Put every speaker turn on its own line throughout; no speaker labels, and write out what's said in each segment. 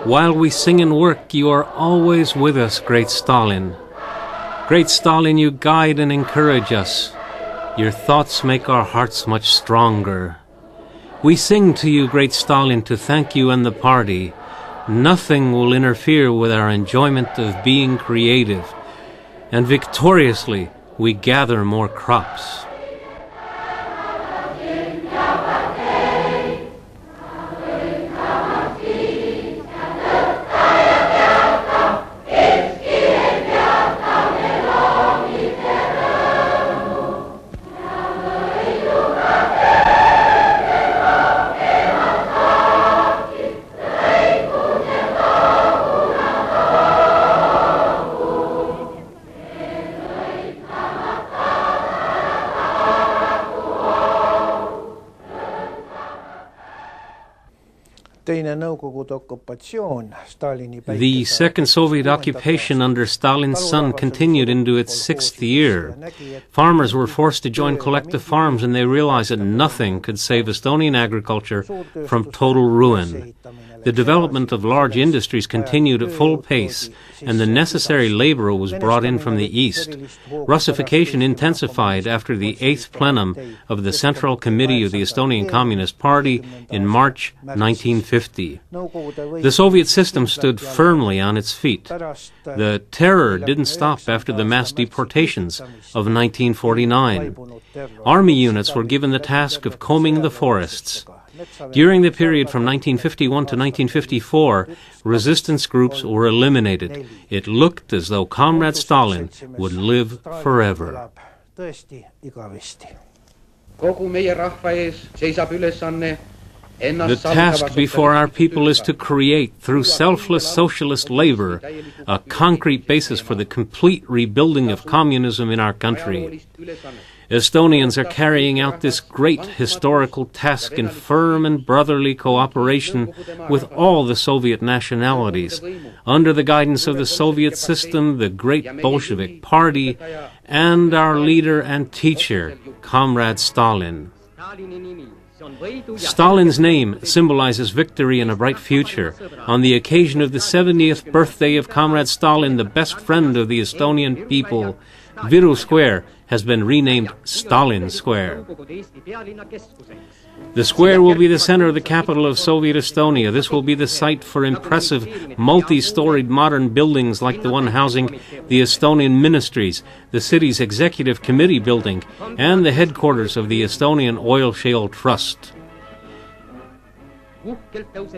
While we sing and work, you are always with us, great Stalin. Great Stalin, you guide and encourage us. Your thoughts make our hearts much stronger. We sing to you, great Stalin, to thank you and the party. Nothing will interfere with our enjoyment of being creative. And victoriously, we gather more crops. The Second Soviet occupation under Stalin's son continued into its 6th year. Farmers were forced to join collective farms, and they realized that nothing could save Estonian agriculture from total ruin. The development of large industries continued at full pace, and the necessary labor was brought in from the east. Russification intensified after the 8th plenum of the Central Committee of the Estonian Communist Party in March 1950. The Soviet system stood firmly on its feet. The terror didn't stop after the mass deportations of 1949. Army units were given the task of combing the forests. During the period from 1951 to 1954, resistance groups were eliminated. It looked as though Comrade Stalin would live forever. The task before our people is to create, through selfless socialist labor, a concrete basis for the complete rebuilding of communism in our country. Estonians are carrying out this great historical task in firm and brotherly cooperation with all the Soviet nationalities, under the guidance of the Soviet system, the great Bolshevik Party, and our leader and teacher, Comrade Stalin. Stalin's name symbolizes victory and a bright future. On the occasion of the 70th birthday of Comrade Stalin, the best friend of the Estonian people, Viru Square has been renamed Stalin Square. The square will be the center of the capital of Soviet Estonia. This will be the site for impressive multi-storied modern buildings like the one housing the Estonian ministries, the city's executive committee building, and the headquarters of the Estonian Oil Shale Trust.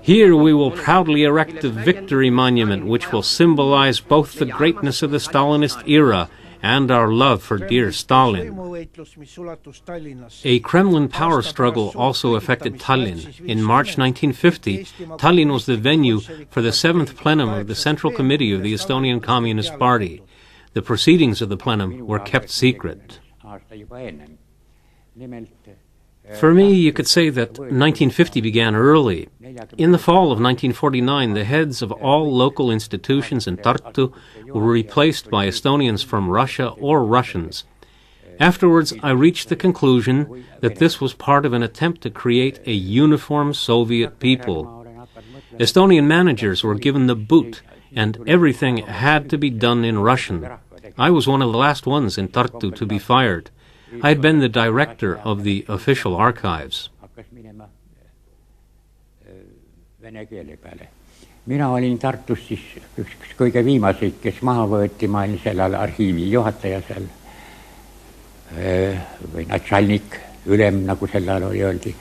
Here we will proudly erect the Victory Monument, which will symbolize both the greatness of the Stalinist era and our love for dear Stalin. A Kremlin power struggle also affected Tallinn. In March 1950, Tallinn was the venue for the 7th plenum of the Central Committee of the Estonian Communist Party. The proceedings of the plenum were kept secret. For me, you could say that 1950 began early. In the fall of 1949, the heads of all local institutions in Tartu were replaced by Estonians from Russia or Russians. Afterwards, I reached the conclusion that this was part of an attempt to create a uniform Soviet people. Estonian managers were given the boot, and everything had to be done in Russian. I was one of the last ones in Tartu to be fired. I had been the director of the official archives.
Mina olin Tartus siis üks kõige viimaseid, kes maha võeti, ma olin sel ajal arhiivi juhataja seal, või natšalnik, ülem, nagu sel ajal oli öeldi.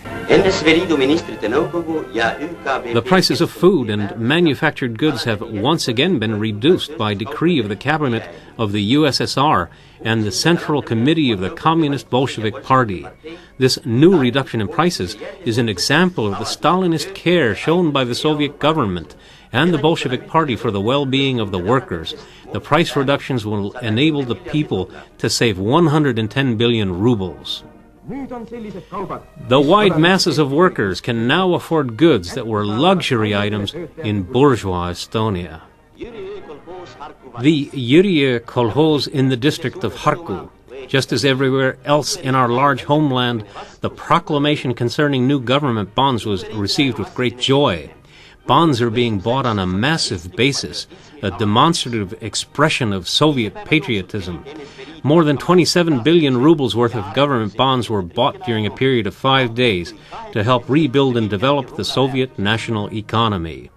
The prices of food and manufactured goods have once again been reduced by decree of the cabinet of the USSR and the Central Committee of the Communist Bolshevik Party. This new reduction in prices is an example of the Stalinist care shown by the Soviet government and the Bolshevik Party for the well-being of the workers. The price reductions will enable the people to save 110 billion rubles. The wide masses of workers can now afford goods that were luxury items in bourgeois Estonia. The Yurie kolkhoz in the district of Harku, just as everywhere else in our large homeland, the proclamation concerning new government bonds was received with great joy. Bonds are being bought on a massive basis, a demonstrative expression of Soviet patriotism. More than 27 billion rubles worth of government bonds were bought during a period of 5 days to help rebuild and develop the Soviet national economy.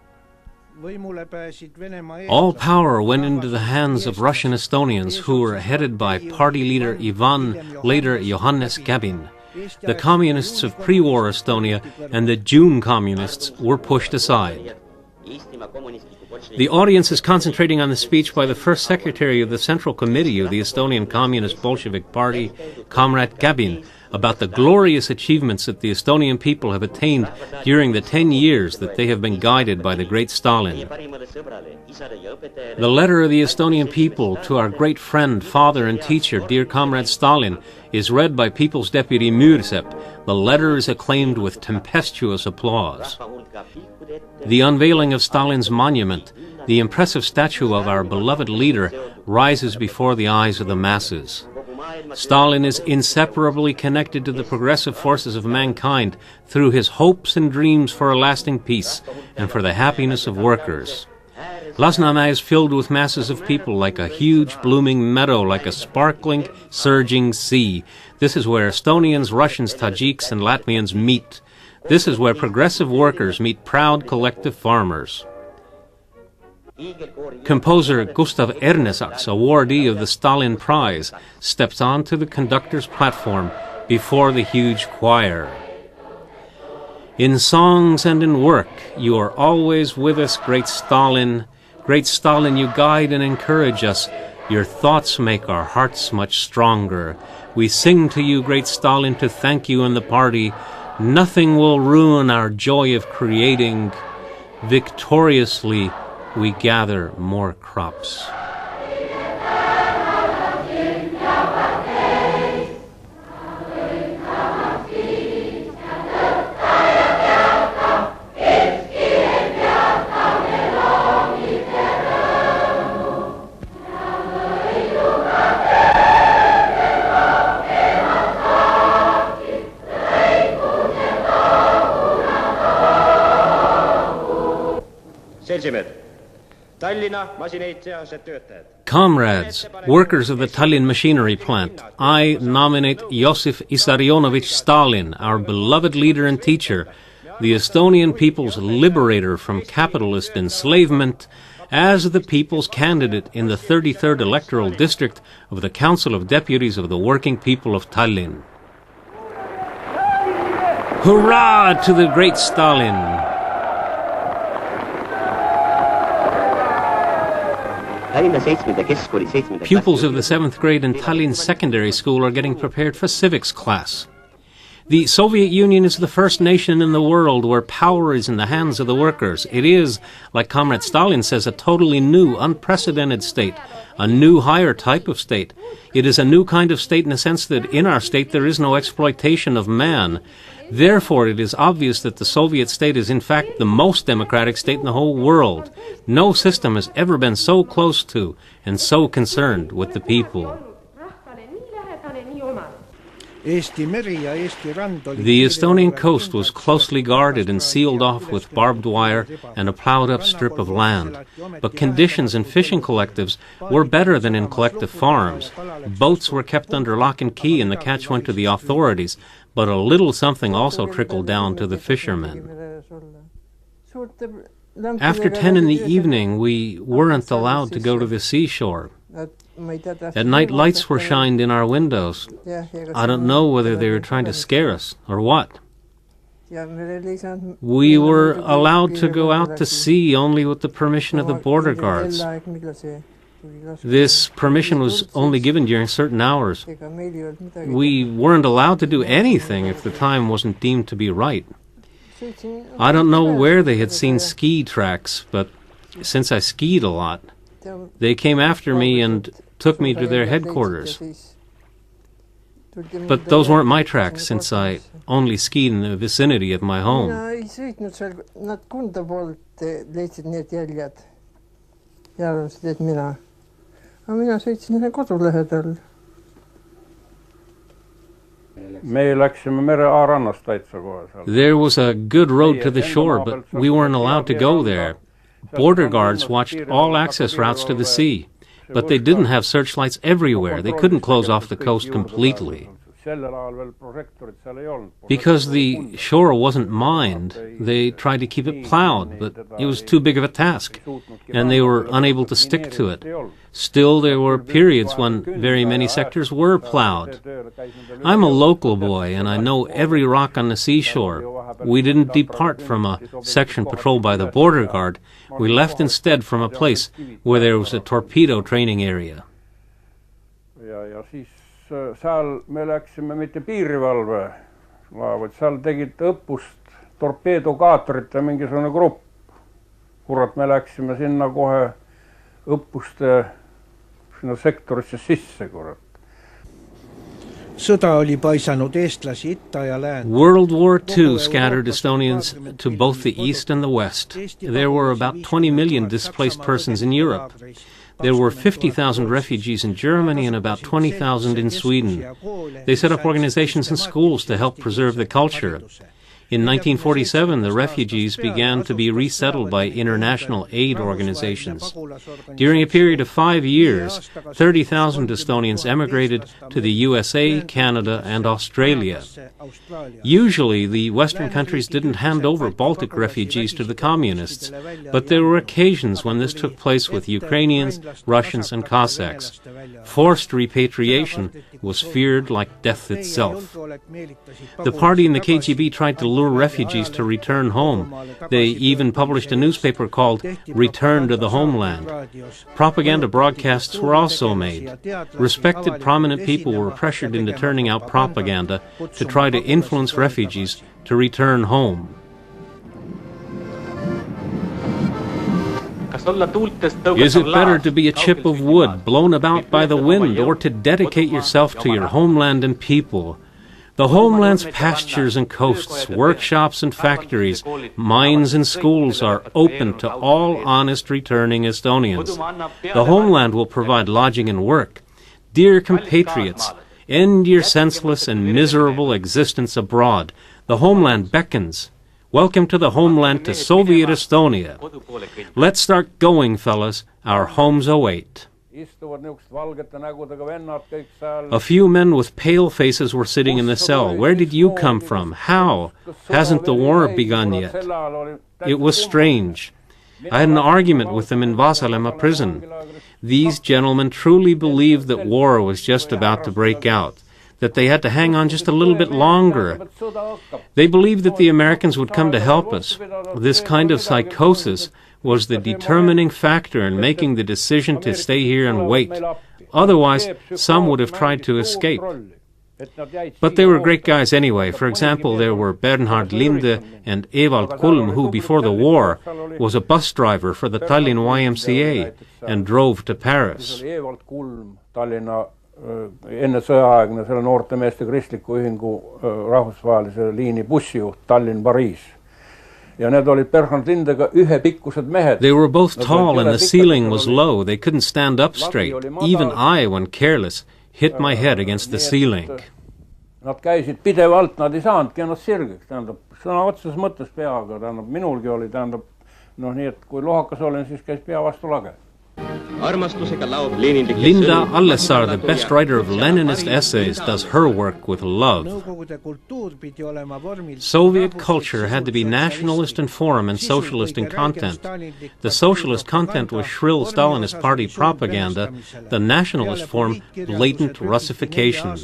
All power went into the hands of Russian Estonians who were headed by party leader Ivan, later Johannes Gabin. The communists of pre-war Estonia and the June communists were pushed aside. The audience is concentrating on the speech by the first secretary of the Central Committee of the Estonian Communist Bolshevik Party, Comrade Gabin, about the glorious achievements that the Estonian people have attained during the 10 years that they have been guided by the great Stalin. The letter of the Estonian people to our great friend, father and teacher, dear Comrade Stalin, is read by People's Deputy Müürsepp. The letter is acclaimed with tempestuous applause. The unveiling of Stalin's monument, the impressive statue of our beloved leader, rises before the eyes of the masses. Stalin is inseparably connected to the progressive forces of mankind through his hopes and dreams for a lasting peace and for the happiness of workers. Lasnamäe is filled with masses of people like a huge blooming meadow, like a sparkling, surging sea. This is where Estonians, Russians, Tajiks, and Latvians meet. This is where progressive workers meet proud collective farmers. Composer Gustav Ernesaks, awardee of the Stalin Prize, steps onto the conductor's platform before the huge choir. In songs and in work, you are always with us, great Stalin. Great Stalin, you guide and encourage us. Your thoughts make our hearts much stronger. We sing to you, great Stalin, to thank you and the party. Nothing will ruin our joy of creating. Victoriously, we gather more crops. Comrades, workers of the Tallinn machinery plant, I nominate Josif Vissarionovich Stalin, our beloved leader and teacher, the Estonian people's liberator from capitalist enslavement, as the people's candidate in the 33rd electoral district of the Council of Deputies of the Working People of Tallinn. Hurrah to the great Stalin! Pupils of the 7th grade in Tallinn Secondary School are getting prepared for civics class. The Soviet Union is the first nation in the world where power is in the hands of the workers. It is, like Comrade Stalin says, a totally new, unprecedented state, a new, higher type of state. It is a new kind of state in the sense that in our state there is no exploitation of man. Therefore, it is obvious that the Soviet state is in fact the most democratic state in the whole world. No system has ever been so close to and so concerned with the people. The Estonian coast was closely guarded and sealed off with barbed wire and a plowed-up strip of land. But conditions in fishing collectives were better than in collective farms. Boats were kept under lock and key and the catch went to the authorities, but a little something also trickled down to the fishermen. After 10 in the evening, we weren't allowed to go to the seashore. At night, lights were shined in our windows. I don't know whether they were trying to scare us or what. We were allowed to go out to sea only with the permission of the border guards. This permission was only given during certain hours. We weren't allowed to do anything if the time wasn't deemed to be right. I don't know where they had seen ski tracks, but since I skied a lot, they came after me and took me to their headquarters. But those weren't my tracks, since I only skied in the vicinity of my home. There was a good road to the shore, but we weren't allowed to go there. Border guards watched all access routes to the sea, but they didn't have searchlights everywhere. They couldn't close off the coast completely. Because the shore wasn't mined, they tried to keep it plowed, but it was too big of a task, and they were unable to stick to it. Still, there were periods when very many sectors were plowed. I'm a local boy, and I know every rock on the seashore. We didn't depart from a section patrolled by the border guard. We left instead from a place where there was a torpedo training area.
Seal me läksime mitte piirivalve, vaid seal tegid õppust torpeedokaatorite mingisugune grupp. Kurat, me läksime sinna kohe õppuste sinna sektorisse sisse, kurat.
Sõda oli paisanud eestlasi itta ja läände.
World War II scattered Estonians to both the east and the west. There were about 20 million displaced persons in Europe. There were 50,000 refugees in Germany and about 20,000 in Sweden. They set up organizations and schools to help preserve the culture. In 1947, the refugees began to be resettled by international aid organizations. During a period of 5 years, 30,000 Estonians emigrated to the USA, Canada, and Australia. Usually, the Western countries didn't hand over Baltic refugees to the communists, but there were occasions when this took place with Ukrainians, Russians, and Cossacks. Forced repatriation was feared like death itself. The party in the KGB tried to lure refugees to return home. They even published a newspaper called Return to the Homeland. Propaganda broadcasts were also made. Respected prominent people were pressured into turning out propaganda to try to influence refugees to return home. Is it better to be a chip of wood blown about by the wind, or to dedicate yourself to your homeland and people? The homeland's pastures and coasts, workshops and factories, mines and schools are open to all honest returning Estonians. The homeland will provide lodging and work. Dear compatriots, end your senseless and miserable existence abroad. The homeland beckons. Welcome to the homeland, to Soviet Estonia. Let's start going, fellas. Our homes await. A few men with pale faces were sitting in the cell. Where did you come from? How? Hasn't the war begun yet? It was strange. I had an argument with them in Vasalemma prison. These gentlemen truly believed that war was just about to break out, that they had to hang on just a little bit longer. They believed that the Americans would come to help us. This kind of psychosis was the determining factor in making the decision to stay here and wait. Otherwise, some would have tried to escape. But they were great guys anyway. For example, there were Bernhard Linde and Ewald Kulm, who, before the war, was a bus driver for the Tallinn YMCA and drove to Paris.
Enne sõjaaegne selle noortemeeste kristliku ühingu rahvusvahelise liini bussijuht Tallinn-Pariis. Ja need olid Bernhard Lindega ühepikkused mehed.
They were both tall and the ceiling was low. They couldn't stand up straight. Even I, when careless, hit my head against the ceiling.
Nad käisid pidevalt, nad ei saanudki ennast sirgeks. Tähendab, sõna otseses mõttes peaga. Tähendab, minulgi oli, tähendab, nii et kui lohakas olin, siis käis pea vastu lage.
Linda Allesar, the best writer of Leninist essays, does her work with love. Soviet culture had to be nationalist in form and socialist in content. The socialist content was shrill Stalinist party propaganda, the nationalist form blatant Russification.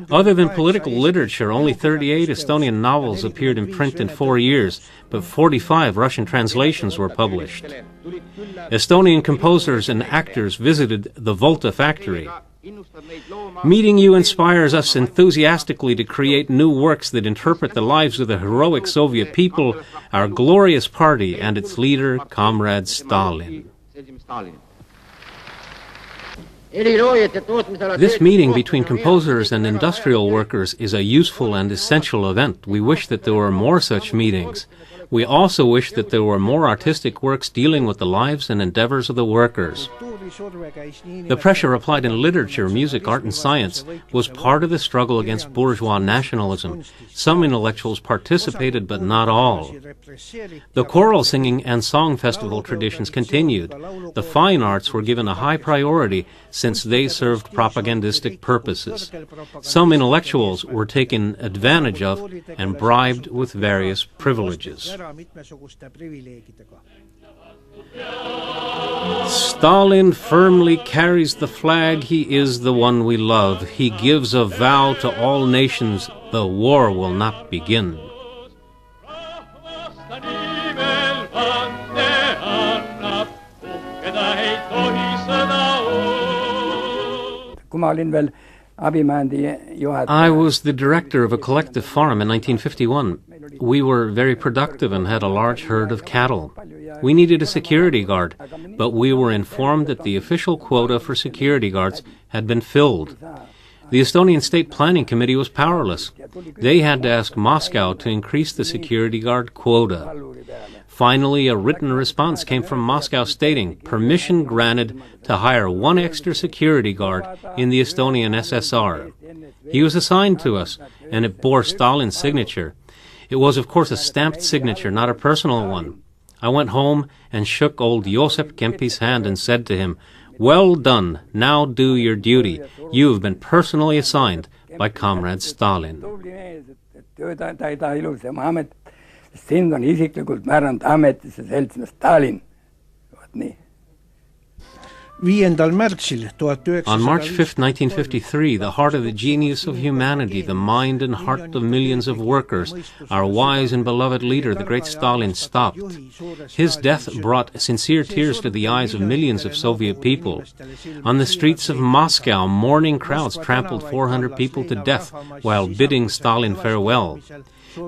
Other than political literature, only 38 Estonian novels appeared in print in 4 years, but 45 Russian translations were published. Estonian composers and actors visited the Volta factory. Meeting you inspires us enthusiastically to create new works that interpret the lives of the heroic Soviet people, our glorious party, and its leader, Comrade Stalin. This meeting between composers and industrial workers is a useful and essential event. We wish that there were more such meetings. We also wish that there were more artistic works dealing with the lives and endeavors of the workers. The pressure applied in literature, music, art, and science was part of the struggle against bourgeois nationalism. Some intellectuals participated, but not all. The choral singing and song festival traditions continued. The fine arts were given a high priority since they served propagandistic purposes. Some intellectuals were taken advantage of and bribed with various privileges. Stalin firmly carries the flag. He is the one we love. He gives a vow to all nations, the war will not begin. I was the director of a collective farm in 1951. We were very productive and had a large herd of cattle. We needed a security guard, but we were informed that the official quota for security guards had been filled. The Estonian State Planning Committee was powerless. They had to ask Moscow to increase the security guard quota. Finally, a written response came from Moscow stating permission granted to hire one extra security guard in the Estonian SSR. He was assigned to us, and it bore Stalin's signature. It was, of course, a stamped signature, not a personal one. I went home and shook old Josep Kempi's hand and said to him, "Well done, now do your duty. You have been personally assigned by Comrade Stalin."
Sind on isiklikult määranud ametisse seltsimees Stalin. Vot nii.
On March 5, 1953, the heart of the genius of humanity, the mind and heart of millions of workers, our wise and beloved leader, the great Stalin, stopped. His death brought sincere tears to the eyes of millions of Soviet people. On the streets of Moscow, mourning crowds trampled 400 people to death while bidding Stalin farewell.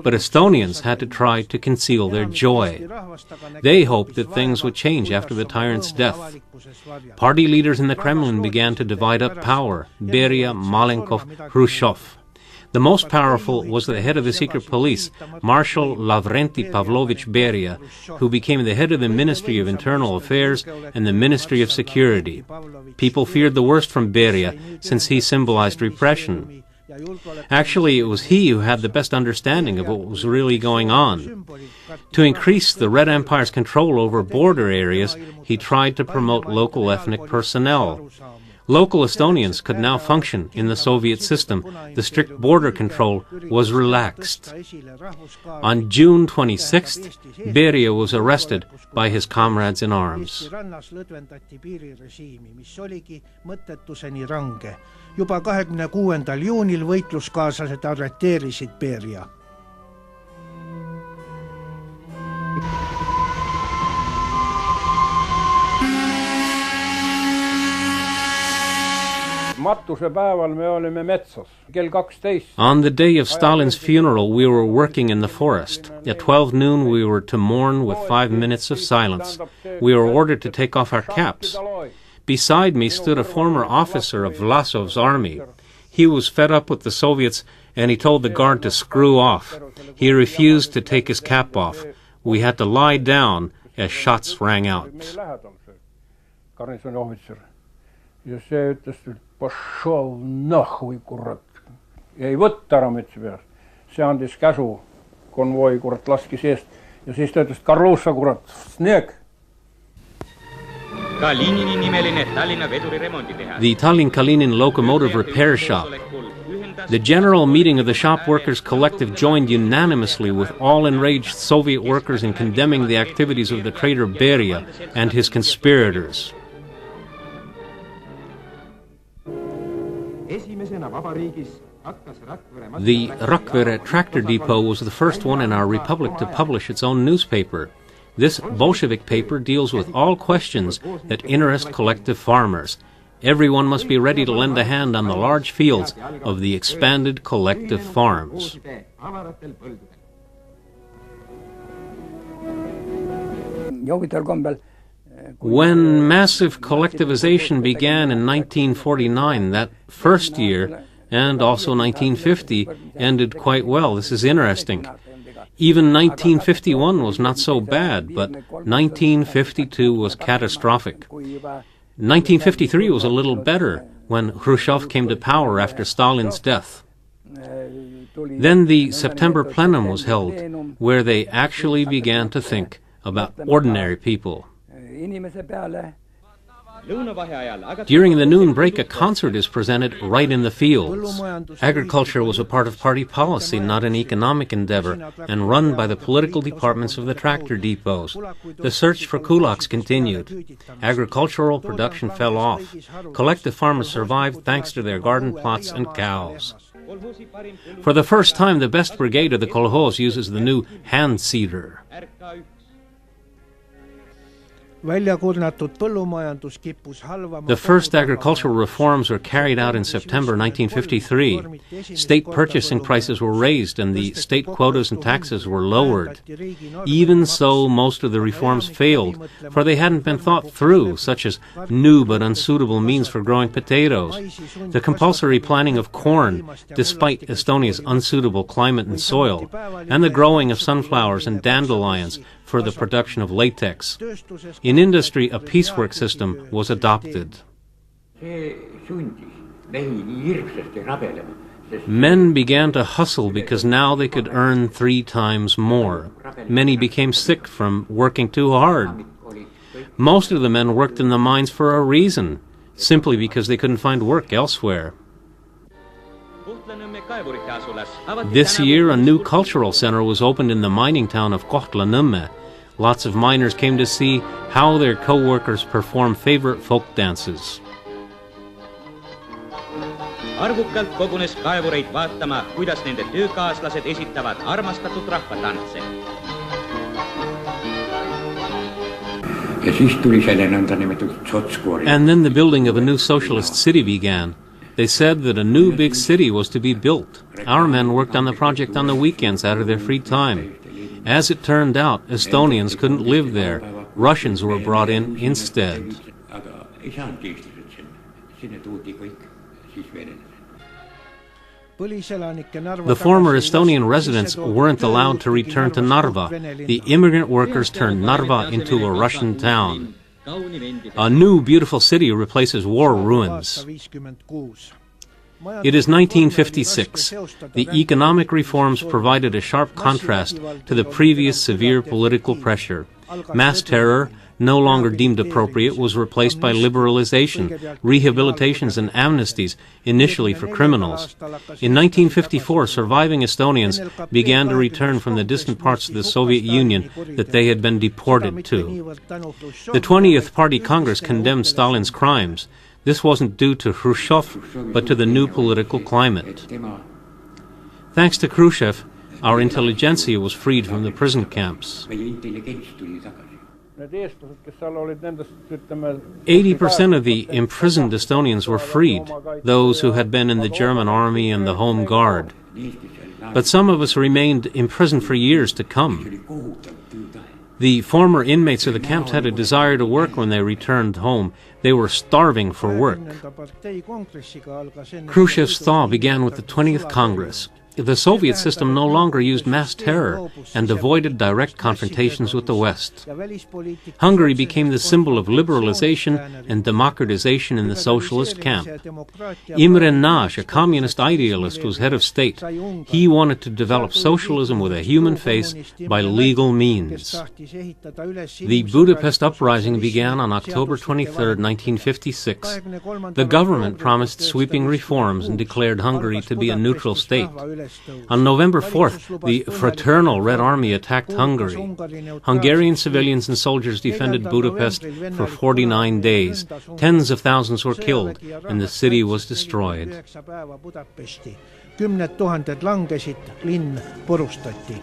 But Estonians had to try to conceal their joy. They hoped that things would change after the tyrant's death. Party leaders in the Kremlin began to divide up power: Beria, Malenkov, Khrushchev. The most powerful was the head of the secret police, Marshal Lavrenti Pavlovich Beria, who became the head of the Ministry of Internal Affairs and the Ministry of Security. People feared the worst from Beria, since he symbolized repression. Actually, it was he who had the best understanding of what was really going on. To increase the Red Empire's control over border areas, he tried to promote local ethnic personnel. Local Estonians could now function in the Soviet system. The strict border control was relaxed. On June 26th, Beria was arrested by his comrades in arms.
Juba 26. juunil võitluskaaslased arreteerisid Beria.
Matusepäeval me olime metsas kell 12.
On the day of Stalin's funeral, we were working in the forest. At 12 noon, we were to mourn with 5 minutes of silence. We were ordered to take off our caps. Beside me stood a former officer of Vlasov's army. He was fed up with the Soviets, and he told the guard to screw off. He refused to take his cap off. We had to lie down as shots rang out.
Ja see ütles, et пошел нахуй, kurat. Ja ei võtta ära mütsi peast. See andis käsu, konvoi, kurat, laski seest. Ja siis ta ütles, Karlussa, kurat, sneg.
The Tallinn-Kalinin locomotive repair shop. The general meeting of the shop workers collective joined unanimously with all enraged Soviet workers in condemning the activities of the traitor Beria and his conspirators. The Rakvere tractor depot was the first one in our republic to publish its own newspaper. This Bolshevik paper deals with all questions that interest collective farmers. Everyone must be ready to lend a hand on the large fields of the expanded collective farms. When massive collectivization began in 1949, that first year, and also 1950, ended quite well. This is interesting. Even 1951 was not so bad, but 1952 was catastrophic. 1953 was a little better when Khrushchev came to power after Stalin's death. Then the September plenum was held, where they actually began to think about ordinary people. During the noon break, a concert is presented right in the fields. Agriculture was a part of party policy, not an economic endeavor, and run by the political departments of the tractor depots. The search for kulaks continued. Agricultural production fell off. Collective farmers survived thanks to their garden plots and cows. For the first time, the best brigade of the kolkhoz uses the new hand seeder. The first agricultural reforms were carried out in September 1953. State purchasing prices were raised and the state quotas and taxes were lowered. Even so, most of the reforms failed, for they hadn't been thought through, such as new but unsuitable means for growing potatoes, the compulsory planting of corn, despite Estonia's unsuitable climate and soil, and the growing of sunflowers and dandelions for the production of latex. In industry, a piecework system was adopted. Men began to hustle because now they could earn 3 times more. Many became sick from working too hard. Most of the men worked in the mines for a reason, simply because they couldn't find work elsewhere. This year, a new cultural center was opened in the mining town of Kohtla-Nõmme. Lots of miners came to see how their co-workers perform favorite folk dances.
Arvukkalt kogunes kaevureid vaatama, kuidas nende töökaaslased esitavad armastatud rahvatantse.
And then the building of a new socialist city began. They said that a new big city was to be built. Our men worked on the project on the weekends out of their free time. As it turned out, Estonians couldn't live there. Russians were brought in instead. The former Estonian residents weren't allowed to return to Narva. The immigrant workers turned Narva into a Russian town. A new beautiful city replaces war ruins. It is 1956. The economic reforms provided a sharp contrast to the previous severe political pressure. Mass terror, no longer deemed appropriate, was replaced by liberalization, rehabilitations and amnesties, initially for criminals. In 1954, surviving Estonians began to return from the distant parts of the Soviet Union that they had been deported to. The 20th Party Congress condemned Stalin's crimes. This wasn't due to Khrushchev, but to the new political climate. Thanks to Khrushchev, our intelligentsia was freed from the prison camps. 80% of the imprisoned Estonians were freed, those who had been in the German army and the Home Guard. But some of us remained imprisoned for years to come. The former inmates of the camps had a desire to work when they returned home. They were starving for work. Khrushchev's thaw began with the 20th Congress. The Soviet system no longer used mass terror and avoided direct confrontations with the West. Hungary became the symbol of liberalization and democratization in the socialist camp. Imre Nagy, a communist idealist, was head of state. He wanted to develop socialism with a human face by legal means. The Budapest uprising began on October 23, 1956. The government promised sweeping reforms and declared Hungary to be a neutral state. On November 4th, the Fraternal Red Army attacked Hungary. Hungarian civilians and soldiers defended Budapest for 49 days. Tens of thousands were killed, and the city was destroyed.
10,000 langesid, linn purustati.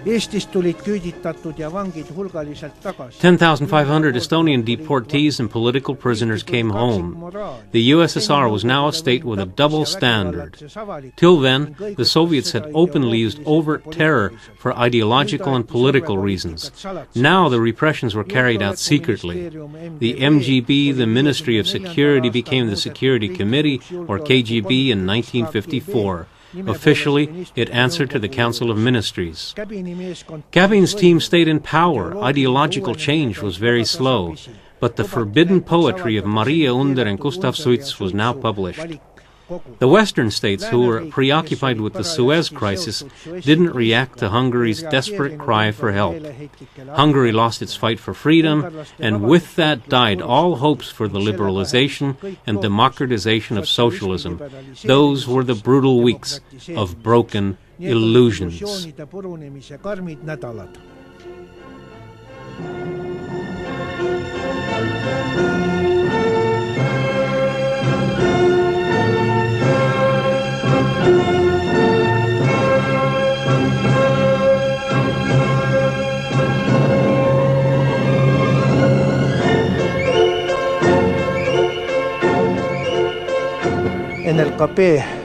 Eestist tulid küüditatud ja vangid hulgaliselt tagasi.
10,500 Estonian deportees and political prisoners came home. The USSR was now a state with a double standard. Till then, the Soviets had openly used overt terror for ideological and political reasons. Now the repressions were carried out secretly. The MGB, the Ministry of Security, became the Security Committee, or KGB, in 1954. Officially, it answered to the Council of Ministries. Kabin's team stayed in power. Ideological change was very slow. But the forbidden poetry of Maria Under and Gustav Suits was now published. The Western states, who were preoccupied with the Suez crisis, didn't react to Hungary's desperate cry for help. Hungary lost its fight for freedom, and with that died all hopes for the liberalization and democratization of socialism. Those were the brutal weeks of broken illusions.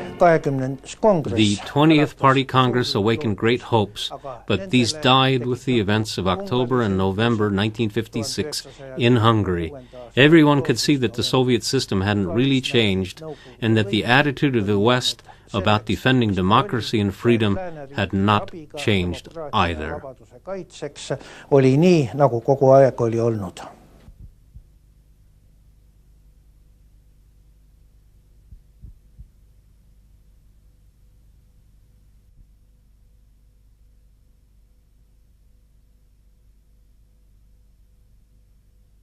The 20th Party Congress awakened great hopes, but these died with the events of October and November 1956 in Hungary. Everyone could see that the Soviet system hadn't really changed, and that the attitude of the West about defending democracy and freedom had not changed either.
Oli nii, nagu kogu aeg oli olnud.